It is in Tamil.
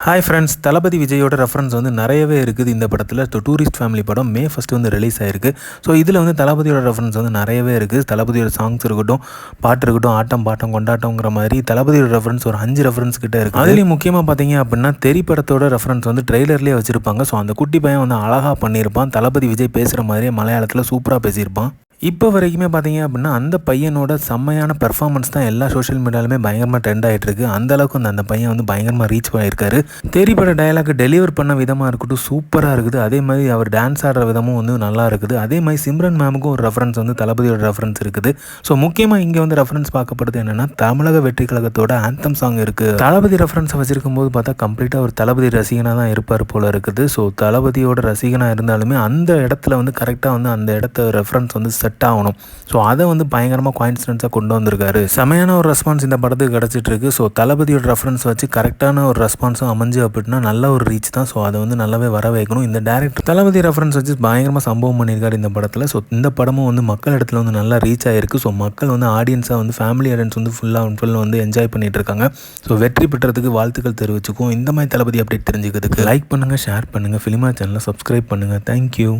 ஹாய் ஃப்ரெண்ட்ஸ், தளபதி விஜயோட ரெஃபரன்ஸ் வந்து நிறையவே இருக்குது இந்த படத்தில். டூரிஸ்ட் ஃபேமிலி படம் மே 1 வந்து ரிலீஸ் ஆயிருக்கு. ஸோ இதில் வந்து தளபதியோட ரெஃபரன்ஸ் வந்து நிறையவே இருக்குது. தளபதியோட சாங்ஸ் இருக்கட்டும், பாட்டு இருக்கட்டும், ஆட்டம் பாட்டம் கொண்டாட்டங்கிற மாதிரி தளபதியோட ரெஃபரன்ஸ் ஒரு 5 ரெஃபரன்ஸ் கிட்ட இருக்குது. அதுலேயும் முக்கியமாக பார்த்தீங்க அப்படின்னா தெரி படத்தோட ரெஃபரன்ஸ் வந்து ட்ரெய்லர்லேயே வச்சிருப்பாங்க. ஸோ அந்த குட்டி பையன் வந்து அழகாக பண்ணியிருப்பான். தளபதி விஜய் பேசுகிற மாதிரியே மலையாளத்தில் சூப்பராக பேசியிருப்பான். இப்போ வரைக்குமே பார்த்தீங்க அப்படின்னா அந்த பையனோட செம்மையான பெர்ஃபார்மன்ஸ் தான் எல்லா சோஷியல் மீடியாலுமே பயங்கரமாக ட்ரெண்ட் ஆகிட்டு இருக்கு. அந்தளவுக்கு அந்த பையன் வந்து பயங்கரமாக ரீச் ஆகியிருக்காரு. தெரியப்பட டயலாக் டெலிவர் பண்ண விதமாக இருக்கட்டும் சூப்பராக இருக்குது. அதே மாதிரி அவர் டான்ஸ் ஆடுற விதமும் வந்து நல்லா இருக்குது. அதே மாதிரி சிம்ரன் மேமுக்கும் ஒரு ரெஃபரன்ஸ் வந்து தளபதியோட ரெஃபரன்ஸ் இருக்குது. ஸோ முக்கியமாக இங்கே வந்து ரெஃபரன்ஸ் பார்க்கப்படுது என்னென்னா தமிழக வெற்றி கழகத்தோட ஆந்தம் சாங் இருக்குது. தளபதி ரெஃபரன்ஸை வச்சிருக்கும் போது பார்த்தா கம்ப்ளீட்டாக ஒரு தளபதி ரசிகனாக தான் இருப்பார் போல இருக்குது. ஸோ தளபதியோட ரசிகனாக இருந்தாலுமே அந்த இடத்துல வந்து கரெக்டாக வந்து அந்த இடத்த ரெஃபரன்ஸ் வந்து செட் ஆகணும். ஸோ அதை வந்து பயங்கரமாக கோயின்சிடென்ஸாக கொண்டு வந்திருக்காரு. செமையான ஒரு ரெஸ்பான்ஸ் இந்த படத்துக்கு கிடச்சிட்டு இருக்கு. ஸோ தளபதியோட ரெஃபரன்ஸ் வச்சு கரெக்டான ஒரு ரெஸ்பான்ஸும் அமைஞ்சு அப்படின்னா நல்ல ஒரு ரீச் தான். ஸோ அதை வந்து நல்லாவே வர வைக்கணும். இந்த டேரக்டர் தளபதி ரெஃபரன்ஸ் வச்சு பயங்கரமாக சம்பவம் பண்ணியிருக்காரு இந்த படத்தில். ஸோ இந்த படமும் வந்து மக்கள் இடத்துல வந்து நல்லா ரீச் ஆகிருக்கு. ஸோ மக்கள் வந்து ஆடியன்ஸாக வந்து ஃபேமிலி ஆடியன்ஸ் வந்து ஃபுல்லாக வந்து என்ஜாய் பண்ணிட்டு இருக்காங்க. ஸோ வெற்றி பெற்றதுக்கு வாழ்த்துக்கள் தெரிவிச்சுக்கும். இந்த மாதிரி தளபதி அப்டேட் தெரிஞ்சுக்கிறதுக்கு லைக் பண்ணுங்கள், ஷேர் பண்ணுங்கள், ஃபிலிமா சேனலை சப்ஸ்கிரைப் பண்ணுங்கள். தேங்க்யூ.